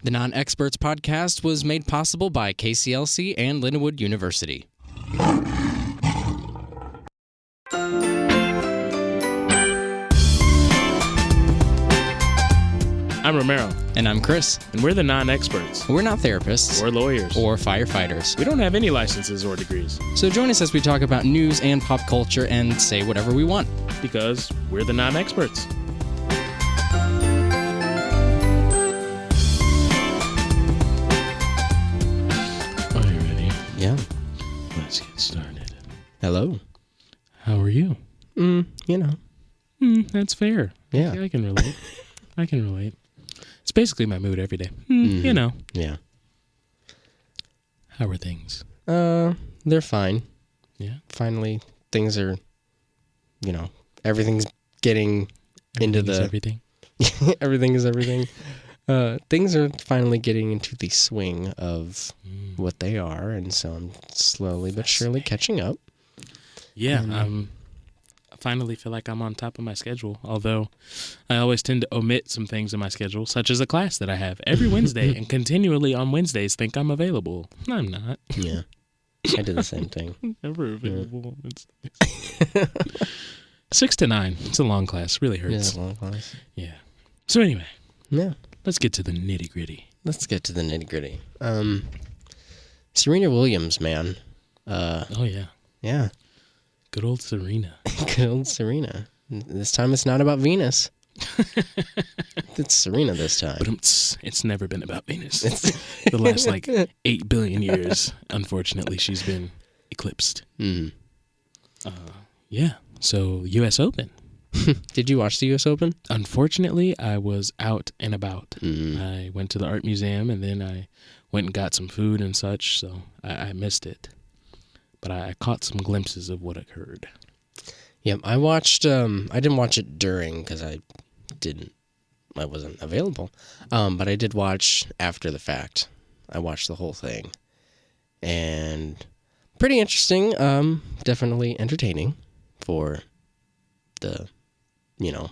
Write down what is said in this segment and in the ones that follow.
The Non-Experts podcast was made possible by KCLC and Lindenwood University. I'm Romero. And I'm Chris. And we're the non-experts. We're not therapists. Or lawyers. Or firefighters. We don't have any licenses or degrees. So join us as we talk about news and pop culture and say whatever we want. Because we're the non-experts. Are you ready? Yeah. Let's get started. Hello. How are you? That's fair. Yeah. I can relate. I can relate. It's basically my mood every day. Yeah. How are things? They're fine. Yeah. Finally, things are, everything's getting into the... Everything. Everything is everything. Things are finally getting into the swing of what they are, and so I'm slowly but surely catching up. Yeah, I finally feel like I'm on top of my schedule, although I always tend to omit some things in my schedule, such as a class that I have every Wednesday and continually on Wednesdays think I'm available. I'm not. Yeah, I did the same thing. Never available. Yeah. 6 to 9. It's a long class. Really hurts. Yeah, it's a long class. Yeah. So anyway. Yeah. Let's get to the nitty gritty. Serena Williams, man. Oh, yeah. Yeah. Good old Serena. Good old Serena. This time it's not about Venus. It's Serena this time. But it's never been about Venus. The last, 8 billion years, unfortunately, she's been eclipsed. Mm. Yeah. So, U.S. Open. Did you watch the U.S. Open? Unfortunately, I was out and about. Mm. I went to the art museum, and then I went and got some food and such, so I missed it. But I caught some glimpses of what occurred. Yep, I watched, I didn't watch it during, because I wasn't available, but I did watch after the fact. I watched the whole thing, and pretty interesting, definitely entertaining for the,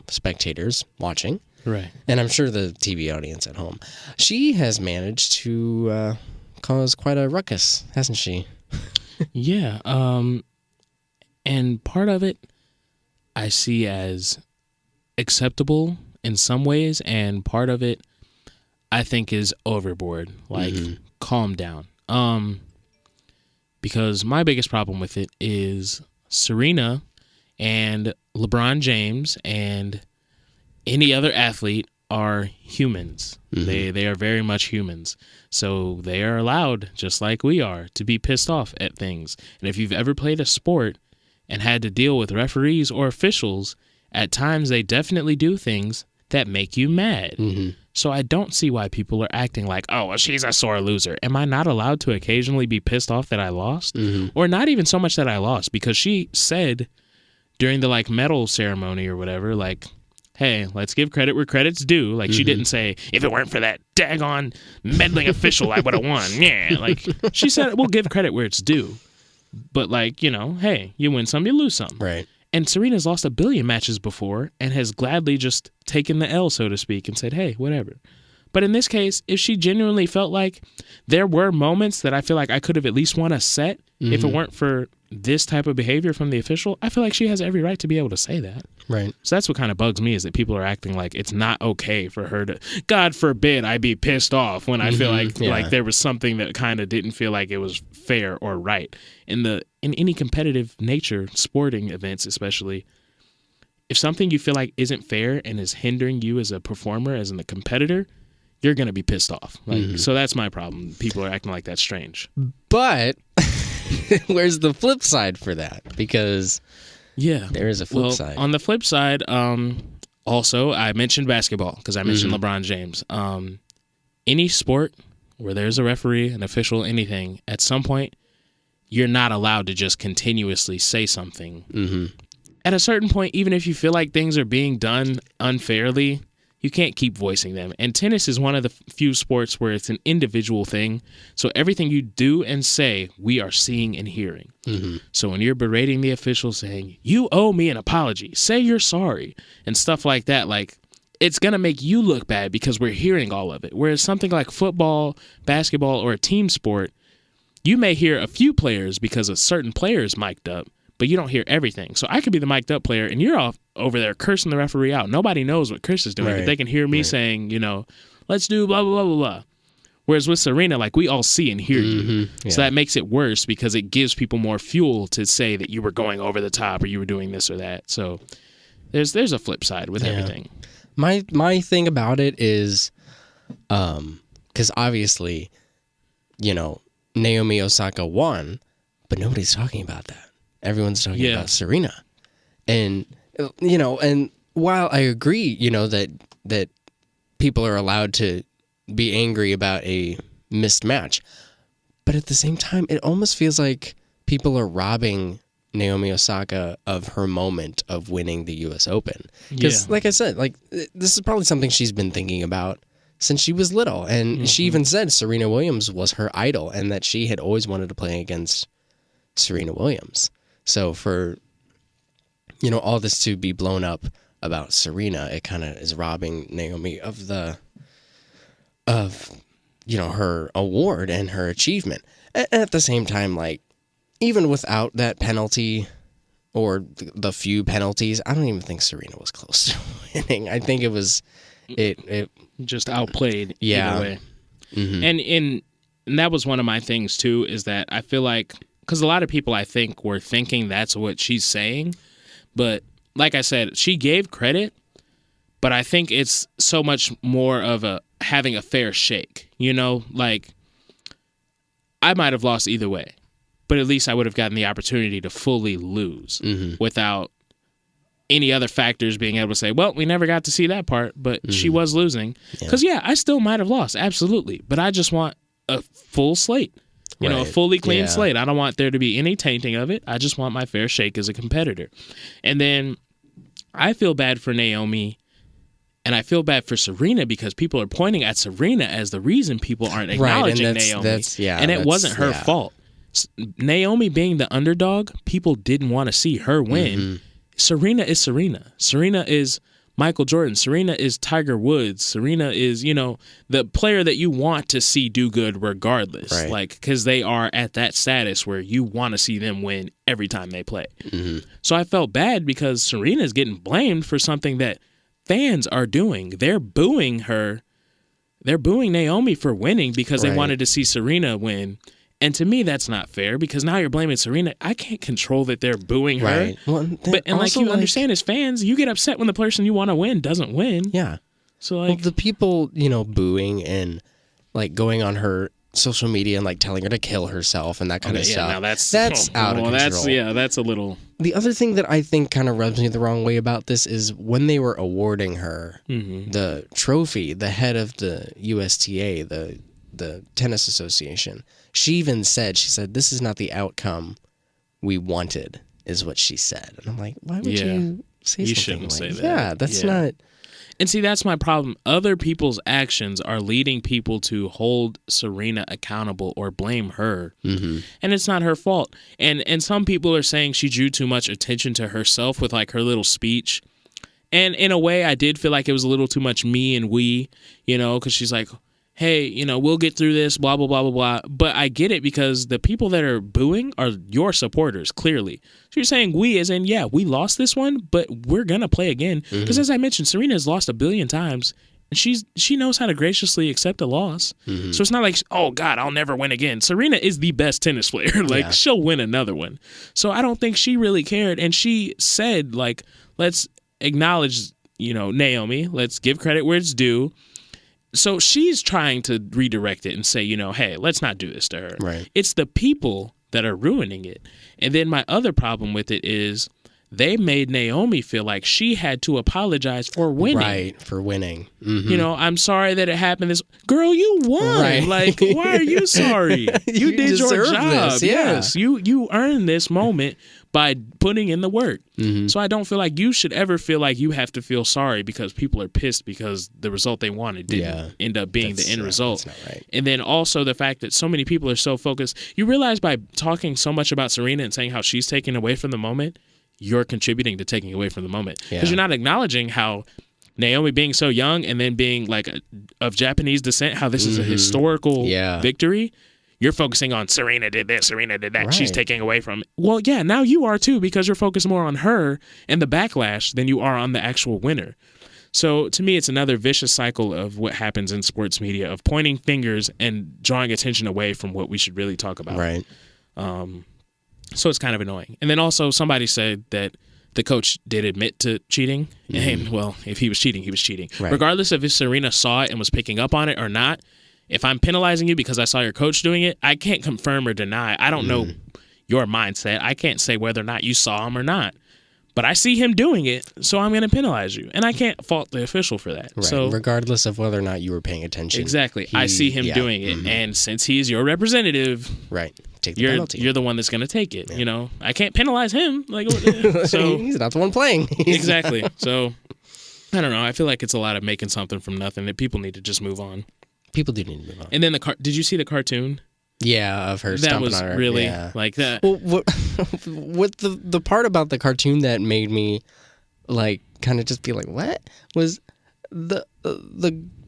spectators watching. Right. And I'm sure the TV audience at home. She has managed to cause quite a ruckus, hasn't she? Yeah. And part of it I see as acceptable in some ways, and part of it I think is overboard. Calm down. Because my biggest problem with it is Serena and LeBron James and any other athlete are humans. Mm-hmm. They are very much humans. So they are allowed, just like we are, to be pissed off at things. And if you've ever played a sport and had to deal with referees or officials, at times they definitely do things that make you mad. Mm-hmm. So I don't see why people are acting like, oh, well, she's a sore loser. Am I not allowed to occasionally be pissed off that I lost? Mm-hmm. Or not even so much that I lost, because she said during the medal ceremony or whatever, hey, let's give credit where credit's due. She didn't say, if it weren't for that daggone meddling official, I would have won. Yeah. She said, we'll give credit where it's due. But hey, you win some, you lose some. Right. And Serena's lost 1 billion matches before and has gladly just taken the L, so to speak, and said, hey, whatever. But in this case, if she genuinely felt like there were moments that I feel like I could have at least won a set, if it weren't for this type of behavior from the official, I feel like she has every right to be able to say that. Right. So that's what kind of bugs me, is that people are acting like it's not okay for her to, God forbid I be pissed off when I feel like there was something that kind of didn't feel like it was fair or right. In any competitive nature, sporting events especially, if something you feel like isn't fair and is hindering you as a performer, as a competitor, you're going to be pissed off. So that's my problem. People are acting like that's strange. But where's the flip side for that? Because there is a flip side. On the flip side, also, I mentioned basketball because I mentioned LeBron James. Any sport where there's a referee, an official, anything, at some point, you're not allowed to just continuously say something. Mm-hmm. At a certain point, even if you feel like things are being done unfairly, you can't keep voicing them. And tennis is one of the few sports where it's an individual thing. So everything you do and say, we are seeing and hearing. Mm-hmm. So when you're berating the official saying, you owe me an apology, say you're sorry, and stuff like that, it's going to make you look bad because we're hearing all of it. Whereas something like football, basketball, or a team sport, you may hear a few players because a certain player is mic'd up, but you don't hear everything. So I could be the mic'd up player, and you're off over there cursing the referee out. Nobody knows what Chris is doing, but they can hear me saying, let's do blah, blah, blah, blah, blah. Whereas with Serena, like, we all see and hear you. Yeah. So that makes it worse because it gives people more fuel to say that you were going over the top or you were doing this or that. So there's a flip side with everything. My thing about it is, because obviously, Naomi Osaka won, but nobody's talking about that. Everyone's talking about Serena. And, and while I agree, that people are allowed to be angry about a missed match, but at the same time, it almost feels like people are robbing Naomi Osaka of her moment of winning the U.S. Open. Because, like I said, this is probably something she's been thinking about since she was little. And she even said Serena Williams was her idol and that she had always wanted to play against Serena Williams. So for, all this to be blown up about Serena, it kind of is robbing Naomi of her award and her achievement. And at the same time, even without that penalty or the few penalties, I don't even think Serena was close to winning. I think it was it just outplayed either way. Mm-hmm. And that was one of my things too, is that I feel like, because a lot of people I think were thinking that's what she's saying, but like I said, she gave credit, but I think it's so much more of having a fair shake. I might have lost either way, but at least I would have gotten the opportunity to fully lose without any other factors being able to say, well, we never got to see that part, but she was losing. Because, I still might have lost, absolutely. But I just want a full slate, a fully clean slate. I don't want there to be any tainting of it. I just want my fair shake as a competitor. And then I feel bad for Naomi, and I feel bad for Serena because people are pointing at Serena as the reason people aren't acknowledging Naomi. And it wasn't her fault. Naomi being the underdog, people didn't want to see her win. Serena is Serena. Serena is Michael Jordan. Serena is Tiger Woods. Serena is, the player that you want to see do good regardless. Because they are at that status where you want to see them win every time they play. So I felt bad because Serena is getting blamed for something that fans are doing. They're booing her. They're booing Naomi for winning because they wanted to see Serena win. And to me, that's not fair because now you're blaming Serena. I can't control that they're booing her. Well, but understand as fans, you get upset when the person you want to win doesn't win. Yeah. So the people, booing and going on her social media and telling her to kill herself and that kind of stuff. Now that's out of control. That's a little. The other thing that I think kind of rubs me the wrong way about this is when they were awarding her the trophy, the head of the USTA, the tennis association, she said, this is not the outcome we wanted, is what she said. And I'm like, why would you say something you shouldn't say that. Yeah, that's not. And see, that's my problem. Other people's actions are leading people to hold Serena accountable or blame her. And it's not her fault. And some people are saying she drew too much attention to herself with her little speech. And in a way, I did feel like it was a little too much me and we, because she's like, hey, we'll get through this, blah, blah, blah, blah, blah. But I get it because the people that are booing are your supporters, clearly. So you're saying we as in, we lost this one, but we're going to play again. Because as I mentioned, Serena has lost 1 billion times, and she knows how to graciously accept a loss. So it's not like, oh, God, I'll never win again. Serena is the best tennis player. She'll win another one. So I don't think she really cared. And she said, let's acknowledge, Naomi. Let's give credit where it's due. So she's trying to redirect it and say, hey, let's not do this to her. Right. It's the people that are ruining it. And then my other problem with it is they made Naomi feel like she had to apologize for winning. Right, for winning. I'm sorry that it happened this. Girl, you won. Right. Why are you sorry? You did your job. This, Yes, you earned this moment by putting in the work. So I don't feel like you should ever feel like you have to feel sorry because people are pissed because the result they wanted didn't end up being the end result. That's not right. And then also the fact that so many people are so focused. You realize by talking so much about Serena and saying how she's taken away from the moment, you're contributing to taking away from the moment. Because you're not acknowledging how Naomi being so young and then being like of Japanese descent, how this is a historical victory. You're focusing on Serena did this, Serena did that. Right. She's taking away from it. Well, yeah, now you are too, because you're focused more on her and the backlash than you are on the actual winner. So to me, it's another vicious cycle of what happens in sports media, of pointing fingers and drawing attention away from what we should really talk about. Right. So it's kind of annoying. And then also somebody said that the coach did admit to cheating. And, well, if he was cheating, he was cheating. Right. Regardless of if Serena saw it and was picking up on it or not, if I'm penalizing you because I saw your coach doing it, I can't confirm or deny. I don't know your mindset. I can't say whether or not you saw him or not. But I see him doing it, so I'm going to penalize you. And I can't fault the official for that. Right. So, regardless of whether or not you were paying attention. Exactly. I see him doing it. And since he's your representative, right, take the penalty. You're the one that's going to take it. You know, I can't penalize him. Like, so he's not the one playing. Exactly. So I don't know. I feel like it's a lot of making something from nothing that people need to just move on. People do need to move on. And then did you see the cartoon? Yeah, of her stomping on her. That was really like that. Well, what the part about the cartoon that made me like kind of just be like, what? Was the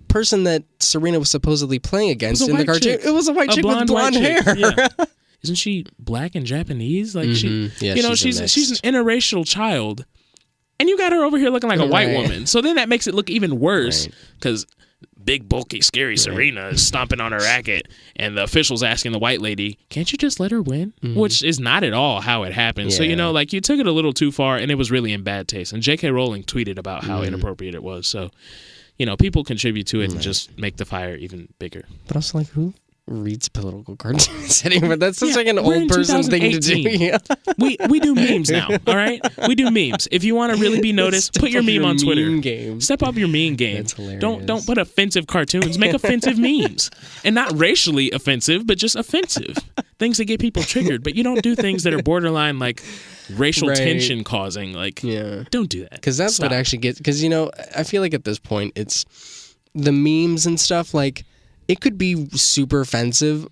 person that Serena was supposedly playing against in the cartoon. It was a white chick with blonde hair. Yeah. Isn't she black and Japanese? Like she's an interracial child. And you got her over here looking like a white woman. So then that makes it look even worse because big, bulky, scary Serena is stomping on her racket, and the official's asking the white lady, can't you just let her win? Which is not at all how it happened. Yeah. So, you know, like you took it a little too far, and it was really in bad taste. And J.K. Rowling tweeted about how inappropriate it was. So, you know, people contribute to it and just make the fire even bigger. But also, like, who reads political cartoons anymore? That's such like an old person thing to do. Yeah. We do memes now, all right? We do memes. If you want to really be noticed, put your meme on Twitter. Game. Step up your meme game. That's hilarious. Don't put offensive cartoons. Make offensive memes. And not racially offensive, but just offensive. Things that get people triggered. But you don't do things that are borderline like racial tension causing. Like, don't do that. Because that's what actually gets... Because, you know, I feel like at this point, it's the memes and stuff, like, it could be super offensive,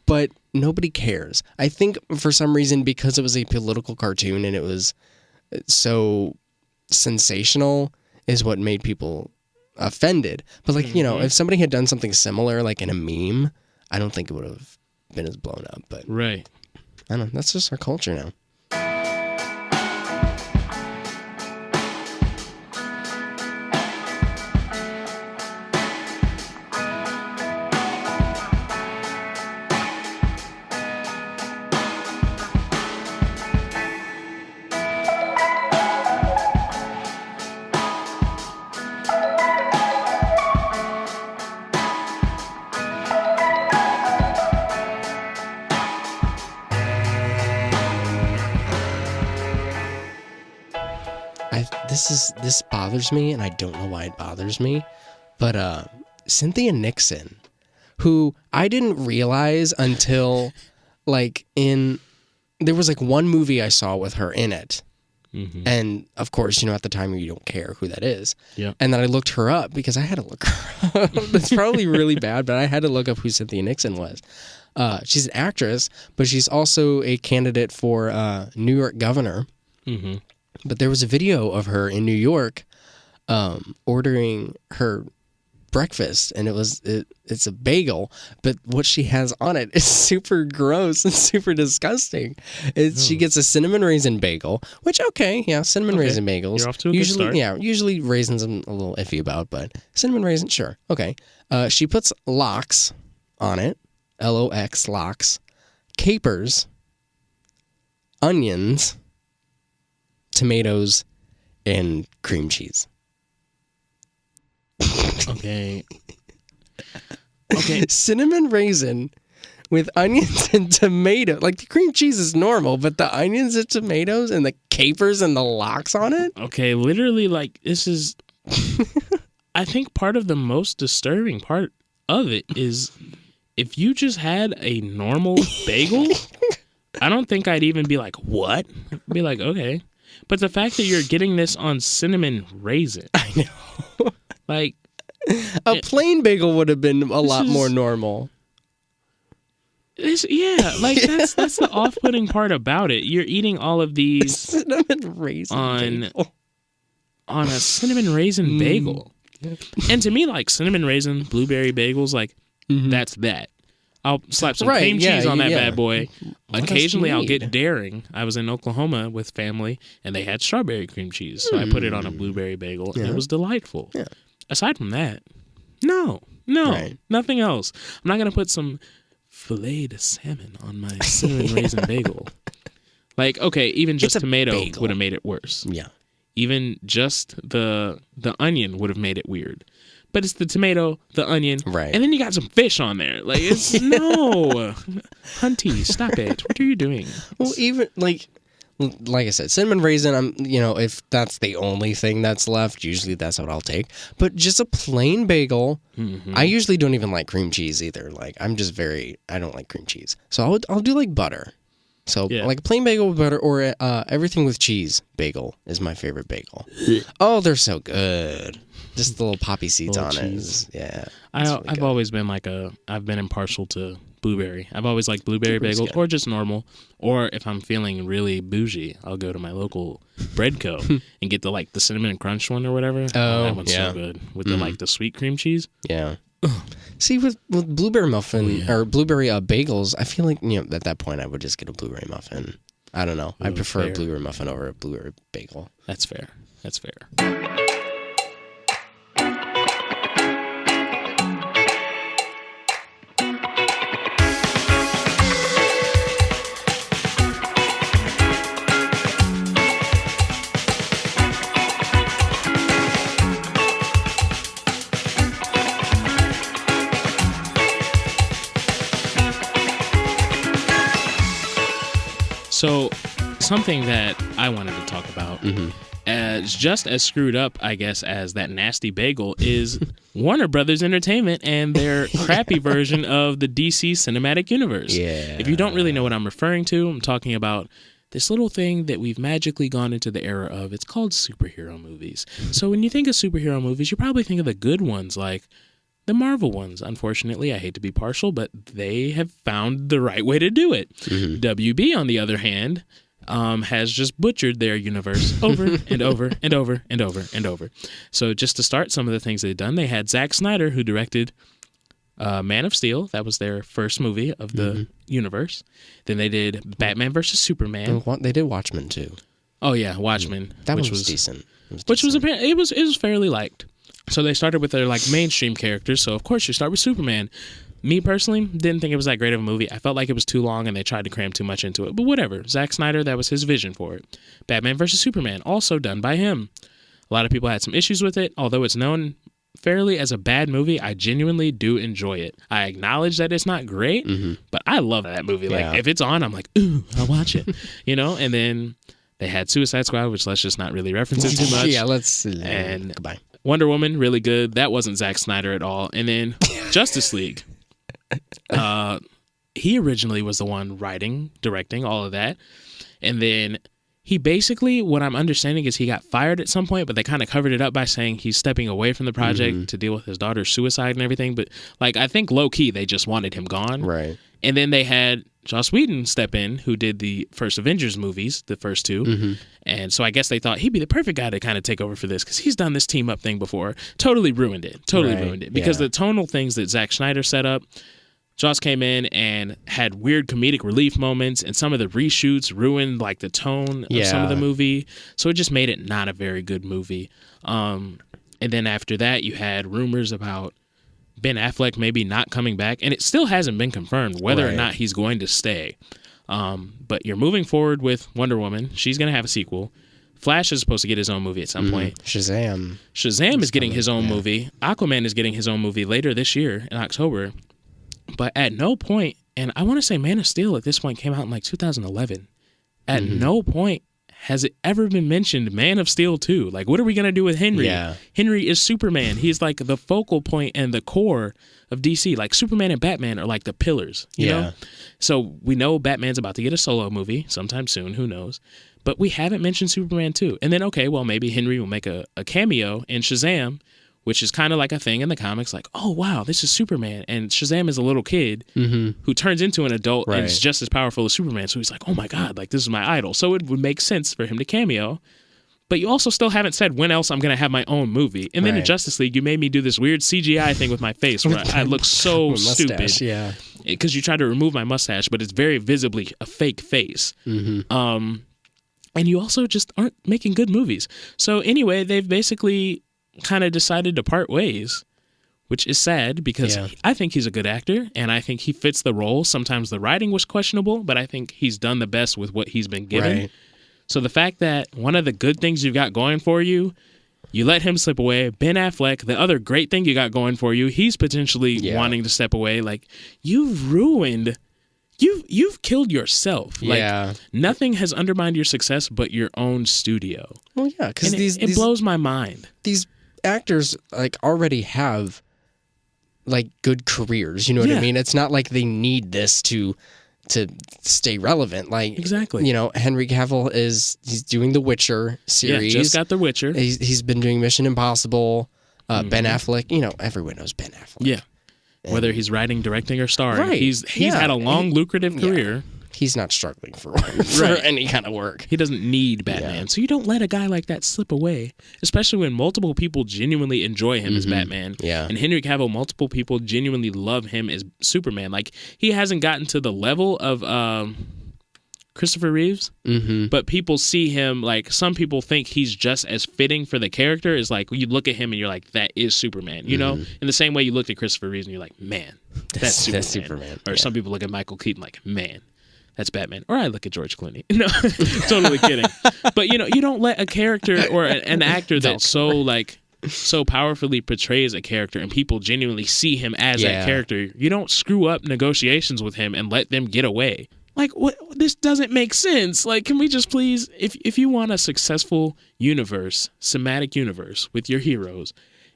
but nobody cares. I think for some reason, because it was a political cartoon and it was so sensational, is what made people offended. But like, you know, if somebody had done something similar, like in a meme, I don't think it would have been as blown up. But I don't know. That's just our culture now. This bothers me, and I don't know why it bothers me, but Cynthia Nixon, who I didn't realize until like there was like one movie I saw with her in it, and of course, you know, at the time you don't care who that is, and then I looked her up because I had to look her up. It's probably really bad, but I had to look up who Cynthia Nixon was. She's an actress, but she's also a candidate for New York governor. But there was a video of her in New York ordering her breakfast, and it's a bagel, but what she has on it is super gross and super disgusting. She gets a cinnamon raisin bagel, which cinnamon raisin bagels. You're off to a good start. Usually raisins I'm a little iffy about, but cinnamon raisin, sure. Okay. She puts lox on it, LOX, lox, capers, onions, tomatoes, and cream cheese. Okay. Cinnamon raisin with onions and tomato. Like the cream cheese is normal, but the onions and tomatoes and the capers and the lox on it? Okay, literally, like, this is... I think part of the most disturbing part of it is if you just had a normal bagel, I don't think I'd even be like, what? I'd be like, okay. But the fact that you're getting this on cinnamon raisin. I know. Like... A plain bagel would have been a lot more normal. That's the off-putting part about it. You're eating all of these cinnamon raisin on bagel. on a cinnamon raisin bagel. And to me, like cinnamon raisin, blueberry bagels, like that's that. I'll slap some cream cheese on that bad boy. Occasionally, I'll get daring. I was in Oklahoma with family, and they had strawberry cream cheese, so I put it on a blueberry bagel, and it was delightful. Yeah. Aside from that, no, nothing else. I'm not gonna put some filleted salmon on my cinnamon raisin bagel. Like, okay, even just tomato would have made it worse. Yeah. Even just the onion would have made it weird. But it's the tomato, the onion, and then you got some fish on there. Like, it's no. Hunty, stop it. What are you doing? Well, even like I said, cinnamon raisin, if that's the only thing that's left, usually that's what I'll take. But just a plain bagel, I usually don't even like cream cheese either. Like, I don't like cream cheese. So I'll do like butter. So like a plain bagel with butter or everything with cheese bagel is my favorite bagel. Oh, they're so good. Just the little poppy seeds on cheese. It. Yeah. I've always been I've been impartial to blueberry. I've always liked blueberry bagels or just normal. Or if I'm feeling really bougie, I'll go to my local bread co. and get the cinnamon crunch one or whatever. Oh, that one's so good. With the sweet cream cheese. Yeah. See, with blueberry muffin or blueberry bagels, I feel like at that point I would just get a blueberry muffin. I don't know. I prefer a blueberry muffin over a blueberry bagel. That's fair. That's fair. So, something that I wanted to talk about, as just as screwed up, I guess, as that nasty bagel, is Warner Brothers Entertainment and their crappy version of the DC Cinematic Universe. Yeah. If you don't really know what I'm referring to, I'm talking about this little thing that we've magically gone into the era of. It's called superhero movies. So when you think of superhero movies, you probably think of the good ones, like the Marvel ones. Unfortunately, I hate to be partial, but they have found the right way to do it. WB, on the other hand, has just butchered their universe over and over and over and over and over. So just to start some of the things they've done, they had Zack Snyder, who directed Man of Steel. That was their first movie of the universe. Then they did Batman vs. Superman. They did Watchmen, too. Oh, yeah, Watchmen. That was decent. Which was fairly liked. So they started with their mainstream characters. So of course you start with Superman. Me personally didn't think it was that great of a movie. I felt like it was too long and they tried to cram too much into it. But whatever. Zack Snyder, that was his vision for it. Batman vs. Superman, also done by him. A lot of people had some issues with it. Although it's known fairly as a bad movie, I genuinely do enjoy it. I acknowledge that it's not great, but I love that movie. Yeah. Like if it's on, I'm like, ooh, I'll watch it. And then they had Suicide Squad, which let's just not really reference it too much. Yeah, let's and goodbye. Wonder Woman, really good. That wasn't Zack Snyder at all. And then Justice League. He originally was the one writing, directing, all of that. And then he basically, what I'm understanding is he got fired at some point, but they kind of covered it up by saying he's stepping away from the project to deal with his daughter's suicide and everything. But I think low-key, they just wanted him gone. Right. And then they had Joss Whedon step in, who did the first Avengers movies, the first two. And so I guess they thought he'd be the perfect guy to kind of take over for this because he's done this team up thing before. Totally ruined it. Because the tonal things that Zack Snyder set up, Joss came in and had weird comedic relief moments, and some of the reshoots ruined the tone of some of the movie. So it just made it not a very good movie. And then after that, you had rumors about Ben Affleck maybe not coming back, and it still hasn't been confirmed whether or not he's going to stay. But you're moving forward with Wonder Woman. She's going to have a sequel. Flash is supposed to get his own movie at some point. Shazam is getting his own movie. Aquaman is getting his own movie later this year in October. But at no point, and I want to say Man of Steel at this point came out in 2011. At no point has it ever been mentioned Man of Steel 2? What are we going to do with Henry? Yeah. Henry is Superman. He's the focal point and the core of DC. Superman and Batman are the pillars, you know? So we know Batman's about to get a solo movie sometime soon. Who knows? But we haven't mentioned Superman 2. And then, okay, well, maybe Henry will make a cameo in Shazam, which is kind of like a thing in the comics, oh, wow, this is Superman. And Shazam is a little kid who turns into an adult and is just as powerful as Superman. So he's like, oh, my God, this is my idol. So it would make sense for him to cameo. but you also still haven't said when else I'm going to have my own movie. And then in Right. Justice League, you made me do this weird CGI thing with my face where I look so Mustache, stupid. yeah. Because you tried to remove my mustache, but it's very visibly a fake face. And you also just aren't making good movies. So anyway, they've basically kind of decided to part ways, which is sad because I think he's a good actor and I think he fits the role. Sometimes the writing was questionable, but I think he's done the best with what he's been given. Right. So the fact that one of the good things you've got going for you, you let him slip away. Ben Affleck, the other great thing you got going for you, he's potentially wanting to step away. Like, you've ruined, you've killed yourself. Yeah. Like, nothing has undermined your success but your own studio. Well, yeah, because it blows my mind. These actors like already have like good careers. You know what I mean? It's not like they need this to stay relevant. Like, exactly. You know, Henry Cavill he's doing the Witcher series. Yeah, just got the Witcher. He's been doing Mission Impossible. Ben Affleck, you know, everyone knows Ben Affleck. Yeah. Whether he's writing, directing, or starring, Right. he's had a long, lucrative career. He's not struggling for any kind of work. He doesn't need Batman. Yeah. So you don't let a guy like that slip away, especially when multiple people genuinely enjoy him as Batman. Yeah. And Henry Cavill, multiple people genuinely love him as Superman. Like, he hasn't gotten to the level of Christopher Reeves, but people see him, like, some people think he's just as fitting for the character as, like, you look at him and you're like, that is Superman, you know? In the same way you looked at Christopher Reeves and you're like, man, that's Superman. Or some people look at Michael Keaton like, man, that's Batman. Or I look at George Clooney. No, totally kidding. But, you know, you don't let a character or an actor that so powerfully portrays a character and people genuinely see him as that character, you don't screw up negotiations with him and let them get away. Like, what? This doesn't make sense. Like, can we just please, if you want a successful universe, cinematic universe with your heroes,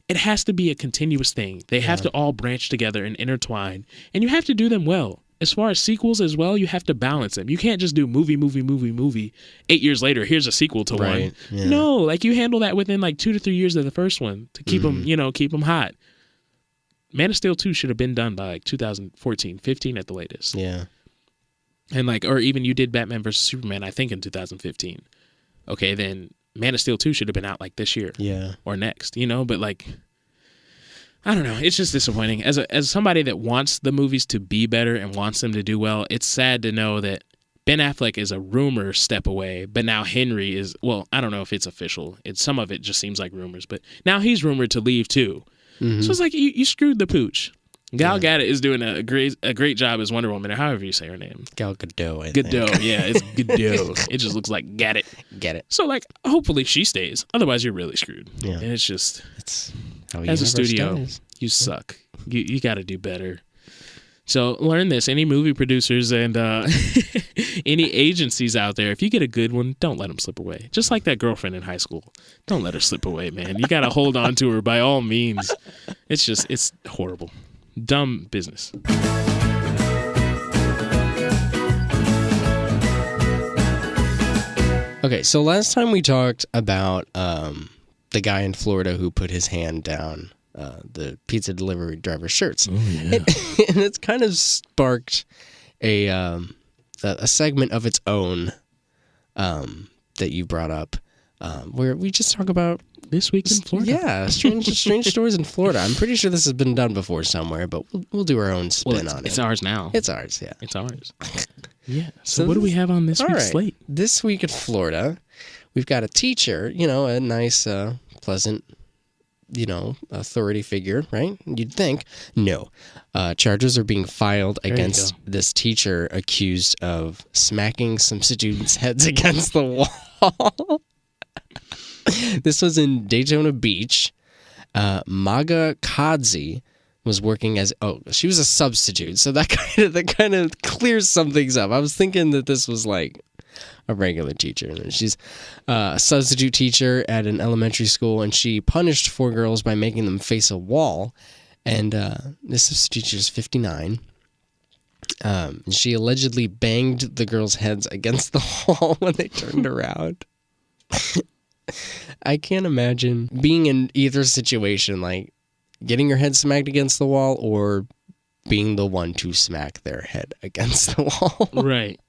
it has to be a continuous thing. They have to all branch together and intertwine, and you have to do them well. As far as sequels as well, you have to balance them. You can't just do movie. 8 years later, here's a sequel to one. Yeah. No, like, you handle that within like 2 to 3 years of the first one to keep them, keep them hot. Man of Steel 2 should have been done by like 2014, 15 at the latest. Yeah. And like, or even you did Batman versus Superman, I think in 2015. Okay, then Man of Steel 2 should have been out like this year. Yeah. Or next, but like, I don't know. It's just disappointing. As somebody that wants the movies to be better and wants them to do well, it's sad to know that Ben Affleck is a rumor step away, but now Henry is, well, I don't know if it's official. Some of it just seems like rumors, but now he's rumored to leave too. So it's like, you screwed the pooch. Gal Gadot is doing a great job as Wonder Woman, or however you say her name. Gal Gadot, I think. Gadot, yeah, it's Gadot. It just looks like Gadot. Get it. So, like, hopefully she stays. Otherwise, you're really screwed. Yeah. And it's just, how as a studio, you suck. You got to do better. So learn this. Any movie producers and any agencies out there, if you get a good one, don't let them slip away. Just like that girlfriend in high school. Don't let her slip away, man. You got to hold on to her by all means. It's horrible. Dumb business. Okay, so last time we talked about the guy in Florida who put his hand down the pizza delivery driver's shirts. Oh, yeah. And it's kind of sparked a segment of its own that you brought up, where we just talk about This Week in Florida. Yeah, strange stories in Florida. I'm pretty sure this has been done before somewhere, but we'll do our own spin on it. It's ours now. It's ours, yeah. It's ours. Yeah. So what do we have on this week's slate? This week in Florida, we've got a teacher, a nice, pleasant, authority figure, right? You'd think. No. Charges are being filed against this teacher accused of smacking some students' heads against the wall. This was in Daytona Beach. Maga Kadzi was working as she was a substitute, so that kind of clears some things up. I was thinking that this was like a regular teacher. She's a substitute teacher at an elementary school, and she punished 4 girls by making them face a wall. And this substitute teacher is 59. She allegedly banged the girls' heads against the wall when they turned around. I can't imagine being in either situation, like getting your head smacked against the wall or being the one to smack their head against the wall. Right.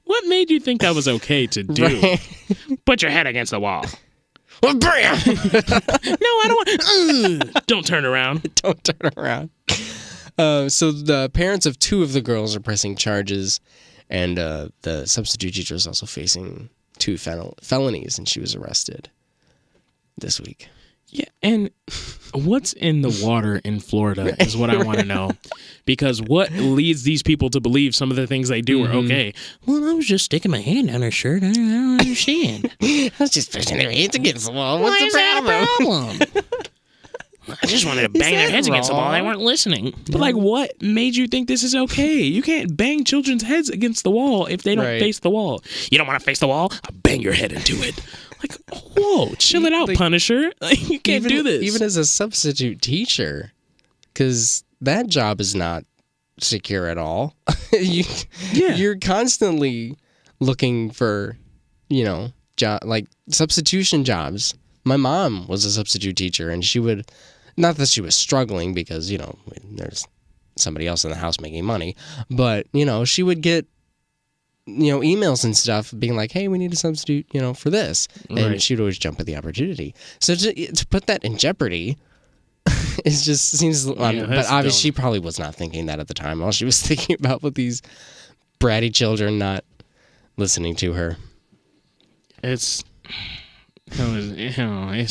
What What made you think that was okay to do? Right. Put your head against the wall. Well, bam! No, I don't want. Don't turn around. Don't turn around. So the parents of 2 of the girls are pressing charges, and the substitute teacher is also facing 2 felonies, and she was arrested this week. Yeah, and what's in the water in Florida is what I want to know. Because what leads these people to believe some of the things they do are okay? Well, I was just sticking my hand down her shirt. I don't understand. I was just pushing their heads against the wall. What's Why the is that a problem? problem? I just wanted to bang their heads against the wall. They weren't listening. But, like, what made you think this is okay? You can't bang children's heads against the wall if they don't face the wall. You don't want to face the wall? I'll bang your head into it. Like, whoa, chill it out, Punisher. Like, you can't do this. Even as a substitute teacher, because that job is not secure at all. You're constantly looking for, like substitution jobs. My mom was a substitute teacher, and she would, not that she was struggling because, there's somebody else in the house making money, but, she would get emails and stuff being like, hey, we need a substitute, for this. And she'd always jump at the opportunity. So to put that in jeopardy seems, but obviously she probably was not thinking that at the time. All she was thinking about with these bratty children not listening to her. It's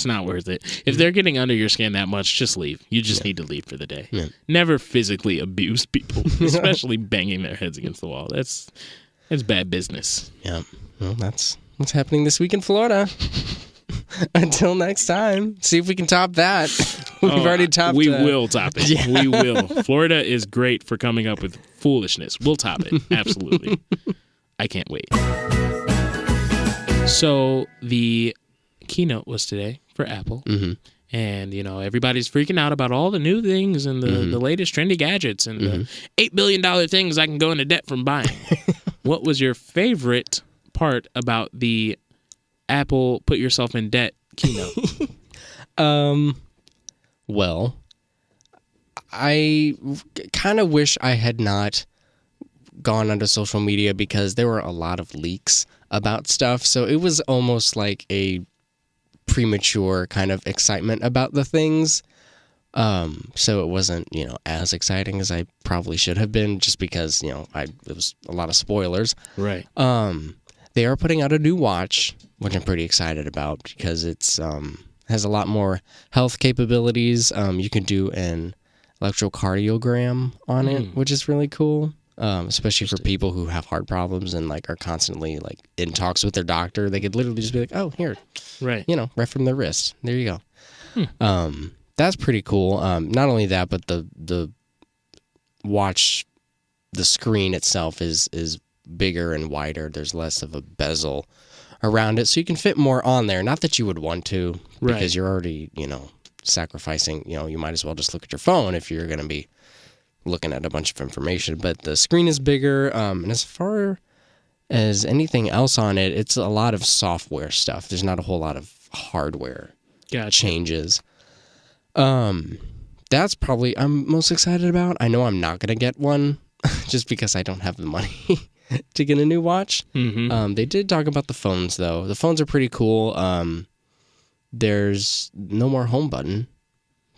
not worth it. If they're getting under your skin that much, just leave. You just need to leave for the day. Yeah. Never physically abuse people, especially banging their heads against the wall. It's bad business. Yeah. Well, that's what's happening this week in Florida. Until next time. See if we can top that. We've already topped it. We will top it. Yeah. We will. Florida is great for coming up with foolishness. We'll top it. Absolutely. I can't wait. So the keynote was today for Apple. Mm-hmm. And, everybody's freaking out about all the new things and the latest trendy gadgets and the $8 billion things I can go into debt from buying. What was your favorite part about the Apple put yourself in debt keynote? Well, I kind of wish I had not gone onto social media because there were a lot of leaks about stuff. So it was almost like a premature kind of excitement about the things. So it wasn't, as exciting as I probably should have been just because, it was a lot of spoilers. Right. They are putting out a new watch, which I'm pretty excited about because it's has a lot more health capabilities. You can do an electrocardiogram on it, which is really cool. Especially for people who have heart problems and are constantly in talks with their doctor. They could literally just be like, oh, here, right, right from their wrist. There you go. That's pretty cool. Not only that, but the watch, the screen itself is bigger and wider. There's less of a bezel around it, so you can fit more on there. Not that you would want to, because you're already, sacrificing. You might as well just look at your phone if you're going to be looking at a bunch of information. But the screen is bigger, and as far as anything else on it, it's a lot of software stuff. There's not a whole lot of hardware changes. That's probably I'm most excited about. I know I'm not going to get one just because I don't have the money to get a new watch. They did talk about the phones, though. The phones are pretty cool. There's no more home button.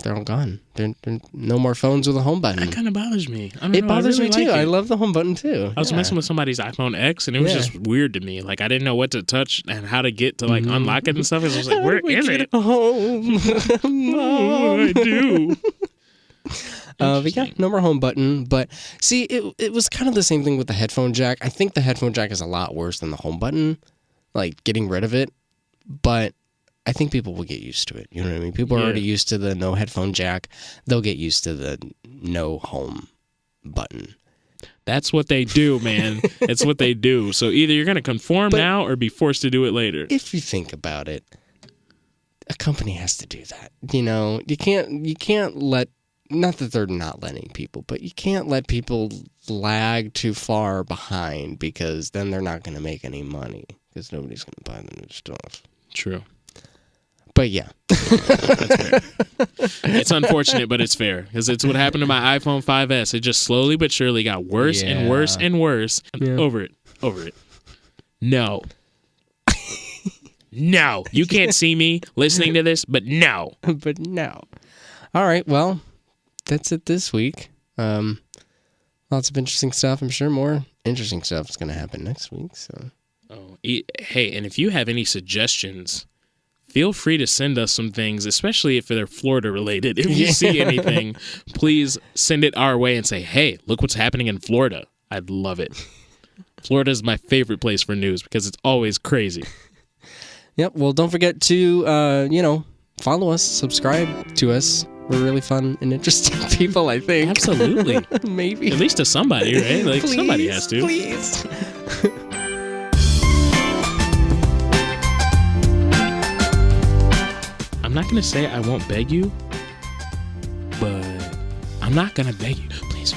They're all gone. There no more phones with a home button. That kind of bothers me. It bothers me too. I love the home button too. I was messing with somebody's iPhone X, and it was just weird to me. I didn't know what to touch and how to get to unlock it and stuff. It was like, where is it? Home. Mom. I do. But yeah, no more home button. But see, it was kind of the same thing with the headphone jack. I think the headphone jack is a lot worse than the home button, getting rid of it. But I think people will get used to it. You know what I mean? People are already used to the no headphone jack. They'll get used to the no home button. That's what they do, man. It's what they do. So either you're going to conform now or be forced to do it later. If you think about it, a company has to do that. You can't let, not that they're not letting people, but you can't let people lag too far behind because then they're not going to make any money because nobody's going to buy the new stuff. True. But yeah. That's fair. It's unfortunate, but it's fair. Because it's what happened to my iPhone 5S. It just slowly but surely got worse and worse and worse. Over it. No. No. You can't see me listening to this, but no. But no. All right, well, that's it this week. Lots of interesting stuff. I'm sure more interesting stuff is going to happen next week. So, hey, and if you have any suggestions, feel free to send us some things, especially if they're Florida related. If you see anything, please send it our way and say, hey, look what's happening in Florida. I'd love it. Florida is my favorite place for news because it's always crazy. Yep. Well, don't forget to, follow us, subscribe to us. We're really fun and interesting people, I think. Absolutely. Maybe. At least to somebody, right? Like, please, somebody has to. Please. I'm not going to say I won't beg you, but I'm not going to beg you. Please.